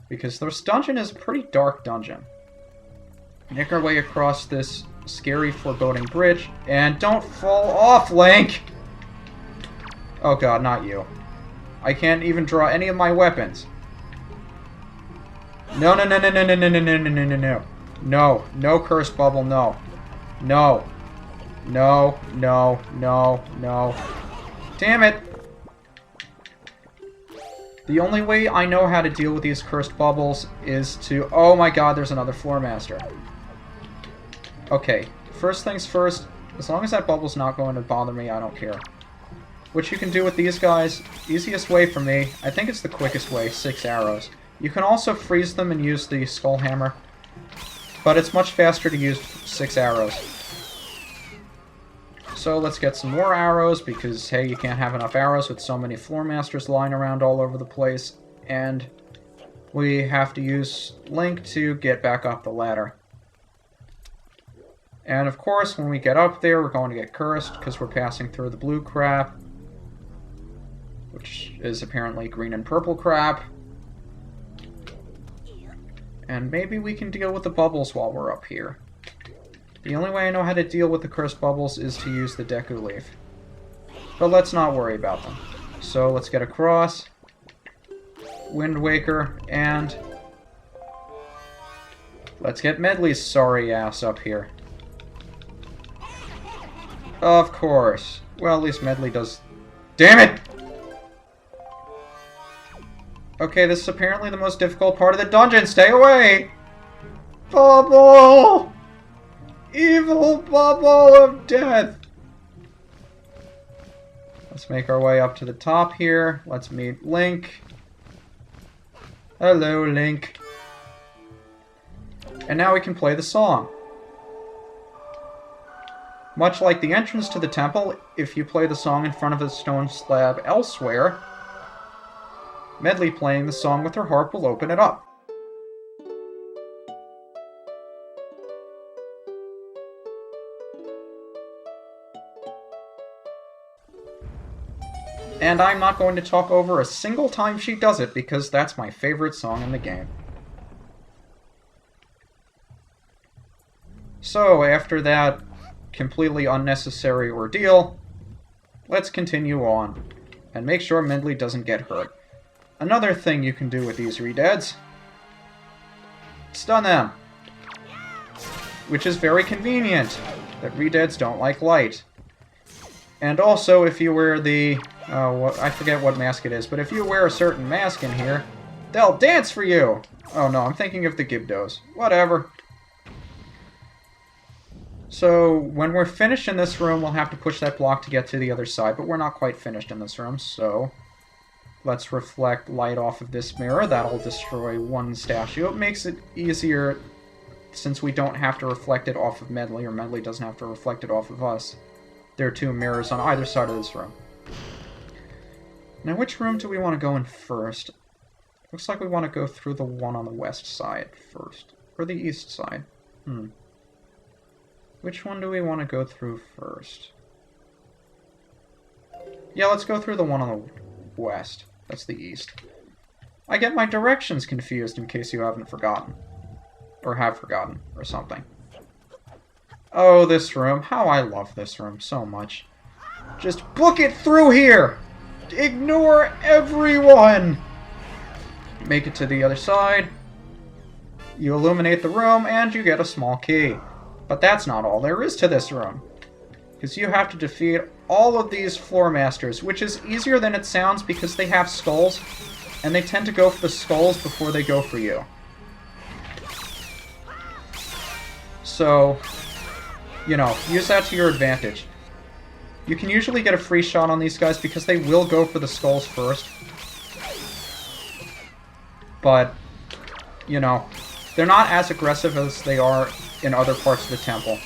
Because this dungeon is a pretty dark dungeon. Make our way across this scary, foreboding bridge. And don't fall off, Link! Oh god, not you. I can't even draw any of my weapons. No, no, no, no, no, no, no, no, no, no, no, no, no. No, no cursed bubble, no. No. No, no, no, no. Damn it! The only way I know how to deal with these cursed bubbles is to... Oh my god, there's another floor master. Okay, first things first, as long as that bubble's not going to bother me, I don't care. What you can do with these guys, easiest way for me, I think it's the quickest way, 6 arrows. You can also freeze them and use the skull hammer, but it's much faster to use 6 arrows. So let's get some more arrows, because hey, you can't have enough arrows with so many floor masters lying around all over the place, and we have to use Link to get back up the ladder. And of course, when we get up there, we're going to get cursed, because we're passing through the blue crap, which is apparently green and purple crap. And maybe we can deal with the bubbles while we're up here. The only way I know how to deal with the cursed bubbles is to use the Deku Leaf. But let's not worry about them. So let's get across. Wind Waker, and... let's get Medley's sorry ass up here. Of course. Well, at least Medley does... Damn it! Okay, this is apparently the most difficult part of the dungeon. Stay away! Bubble! Evil bubble of death! Let's make our way up to the top here. Let's meet Link. Hello, Link. And now we can play the song. Much like the entrance to the temple, if you play the song in front of a stone slab elsewhere, Medley playing the song with her harp will open it up. And I'm not going to talk over a single time she does it, because that's my favorite song in the game. So, after that completely unnecessary ordeal, let's continue on, and make sure Medley doesn't get hurt. Another thing you can do with these Redeads, stun them, which is very convenient, that Redeads don't like light. And also, if you wear the, I forget what mask it is, but if you wear a certain mask in here, they'll dance for you! Oh no, I'm thinking of the Gibdos. Whatever. So, when we're finished in this room, we'll have to push that block to get to the other side, but we're not quite finished in this room, so... let's reflect light off of this mirror. That'll destroy one statue. It makes it easier, since we don't have to reflect it off of Medley, or Medley doesn't have to reflect it off of us. There are 2 mirrors on either side of this room. Now, which room do we want to go in first? Looks like we want to go through the one on the west side first. Or the east side. Which one do we want to go through first? Yeah, let's go through the one on the west. That's the east. I get my directions confused, in case you haven't forgotten. Or have forgotten, or something. Oh, this room. How I love this room so much. Just book it through here! Ignore everyone! Make it to the other side. You illuminate the room, and you get a small key. But that's not all there is to this room. Because you have to defeat all of these floor masters, which is easier than it sounds because they have skulls, and they tend to go for the skulls before they go for you. So, you know, use that to your advantage. You can usually get a free shot on these guys because they will go for the skulls first. But, you know, they're not as aggressive as they are in other parts of the temple.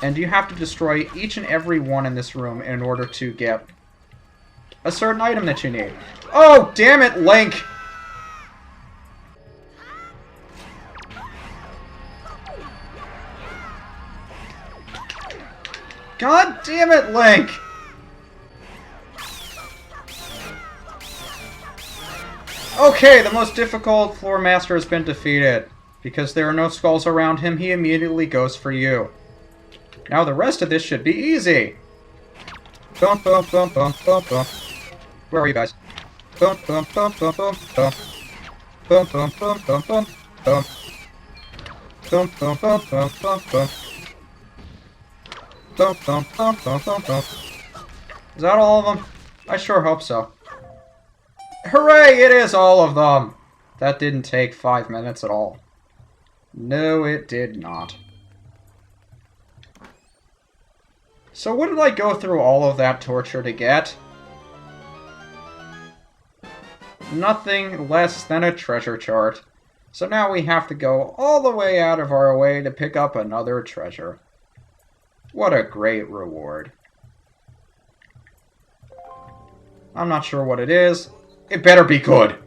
And you have to destroy each and every one in this room in order to get a certain item that you need. Oh, damn it, Link! God damn it, Link! Okay, the most difficult floor master has been defeated. Because there are no skulls around him, he immediately goes for you. Now the rest of this should be easy. Boom, boom, boom, boom, boom, boom. Where are you guys? Boom, boom, boom, boom, boom, boom. Boom, boom, boom, boom, boom, boom. Boom, boom, boom, boom, boom, boom. Boom, boom, boom, boom, boom, boom. Is that all of them? I sure hope so. Hooray! It is all of them! That didn't take 5 minutes at all. No, it did not. So what did I go through all of that torture to get? Nothing less than a treasure chart. So now we have to go all the way out of our way to pick up another treasure. What a great reward. I'm not sure what it is. It better be good!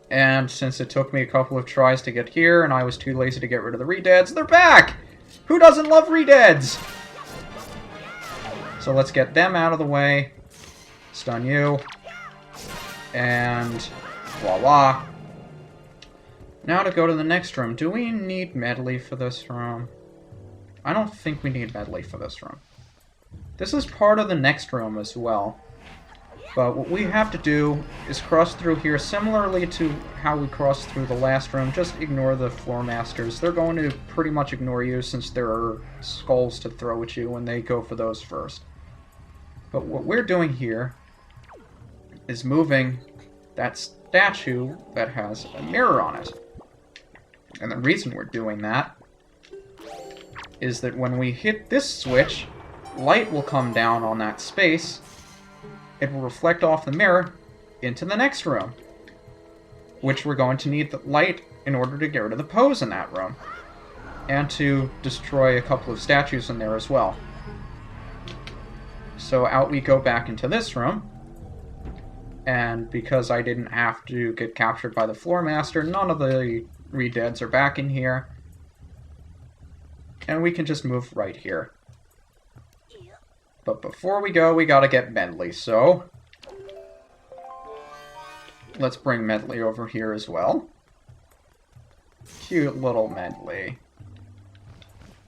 And since it took me a couple of tries to get here, and I was too lazy to get rid of the redeads, they're back! Who doesn't love redeads? So let's get them out of the way. Stun you. And voila. Now to go to the next room. Do we need medley for this room? I don't think we need medley for this room. This is part of the next room as well. But what we have to do is cross through here similarly to how we crossed through the last room. Just ignore the floor masters. They're going to pretty much ignore you since there are skulls to throw at you when they go for those first. But what we're doing here is moving that statue that has a mirror on it. And the reason we're doing that is that when we hit this switch, light will come down on that space. It will reflect off the mirror into the next room, which we're going to need the light in order to get rid of the pose in that room, and to destroy a couple of statues in there as well. So out we go back into this room, and because I didn't have to get captured by the floor master, none of the redeads are back in here, and we can just move right here. But before we go, we gotta get Medley, so let's bring Medley over here as well. Cute little Medley.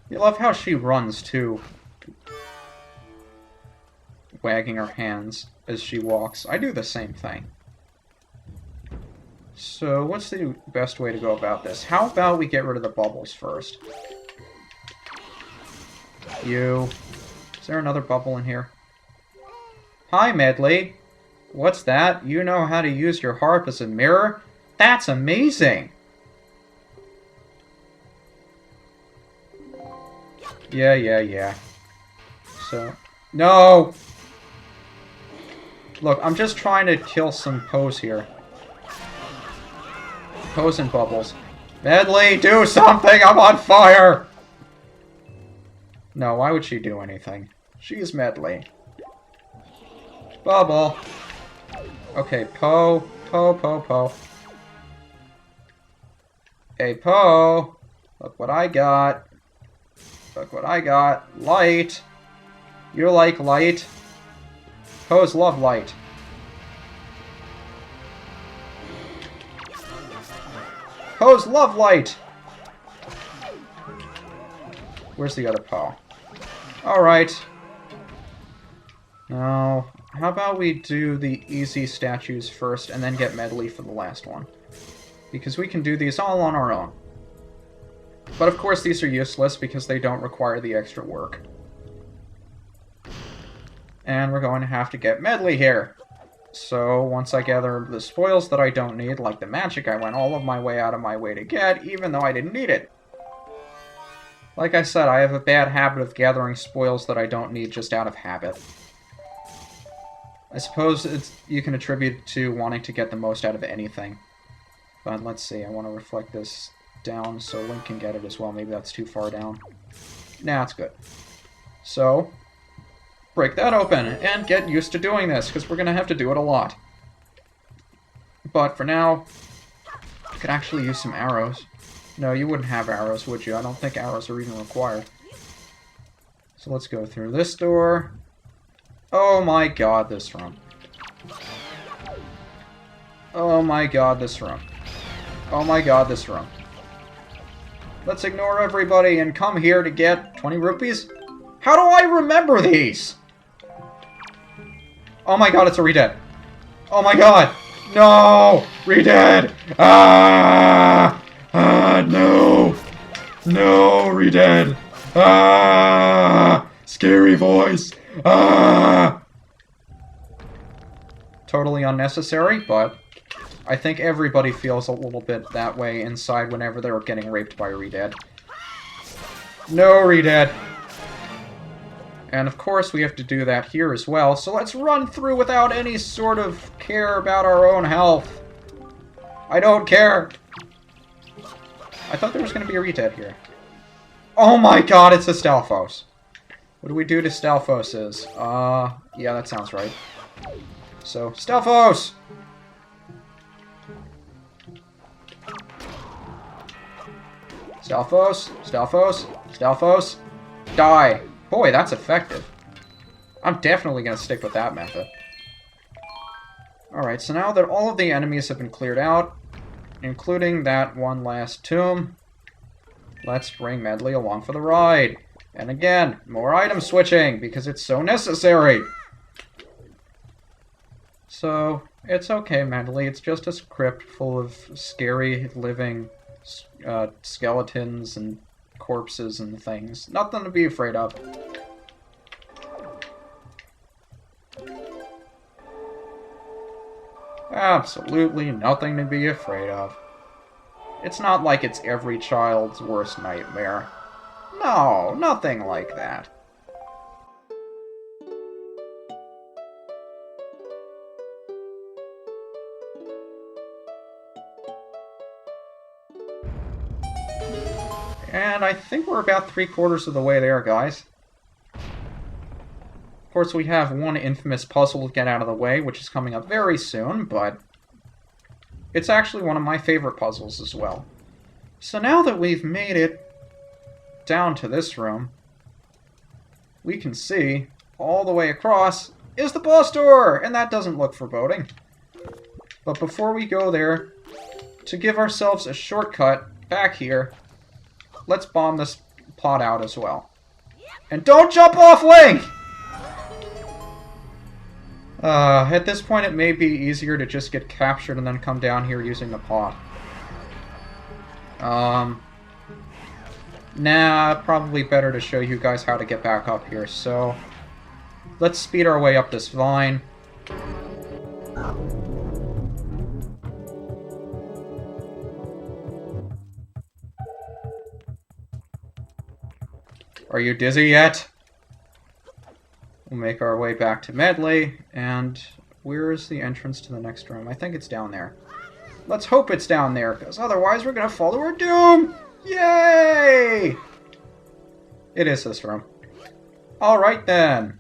You love how she runs, too. Wagging her hands as she walks. I do the same thing. So, what's the best way to go about this? How about we get rid of the bubbles first? You... Is there another bubble in here? Hi, Medley. What's that? You know how to use your harp as a mirror? That's amazing! Yeah. So... No! Look, I'm just trying to kill some pose here. Pose and bubbles. Medley, do something! I'm on fire! No, why would she do anything? She's Medley. Bubble. Okay, Po. Po. Hey, Po. Look what I got. Light. You like light? Poes love light. Poes love light! Where's the other Po? Alright. Now, how about we do the easy statues first and then get Medley for the last one? Because we can do these all on our own. But of course these are useless because they don't require the extra work. And we're going to have to get Medley here. So, once I gather the spoils that I don't need, like the magic I went all of my way out of my way to get, even though I didn't need it. Like I said, I have a bad habit of gathering spoils that I don't need just out of habit. I suppose you can attribute it to wanting to get the most out of anything. But let's see, I want to reflect this down so Link can get it as well. Maybe that's too far down. Nah, it's good. So, break that open and get used to doing this, because we're going to have to do it a lot. But for now, I could actually use some arrows. No, you wouldn't have arrows, would you? I don't think arrows are even required. So let's go through this door. Oh my god, this room. Oh my god, this room. Oh my god, this room. Let's ignore everybody and come here to get 20 rupees? How do I remember these? Oh my god, it's a Redead. Oh my god! No! Redead! Ah! Ah, no! No, Redead! Ah! Scary voice! Ah! Totally unnecessary, but I think everybody feels a little bit that way inside whenever they're getting raped by a Redead. No, Redead! And of course we have to do that here as well, so let's run through without any sort of care about our own health. I don't care! I thought there was going to be a Redead here. Oh my god, it's a Stalfos! What do we do to Stalfoses? Yeah, that sounds right. So, Stalfos! Stalfos, Stalfos, Stalfos, die! Boy, that's effective. I'm definitely going to stick with that method. Alright, so now that all of the enemies have been cleared out, including that one last tomb, let's bring Medley along for the ride. And again, more item switching, because it's so necessary! So, it's okay, Medley, it's just a crypt full of scary, living skeletons and corpses and things. Nothing to be afraid of. Absolutely nothing to be afraid of. It's not like it's every child's worst nightmare. No, nothing like that. And I think we're about 3/4 of the way there, guys. Of course, we have one infamous puzzle to get out of the way, which is coming up very soon, but it's actually one of my favorite puzzles as well. So now that we've made it down to this room, we can see all the way across is the boss door, and that doesn't look foreboding. But before we go there, to give ourselves a shortcut back here, let's bomb this plot out as well. And don't jump off, Link! At this point it may be easier to just get captured and then come down here using the pot. Nah, probably better to show you guys how to get back up here, so let's speed our way up this vine. Are you dizzy yet? We'll make our way back to Medley, and where is the entrance to the next room? I think it's down there. Let's hope it's down there, because otherwise we're going to fall to our doom! Yay! It is this room. Alright then.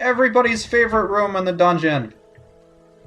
Everybody's favorite room in the dungeon.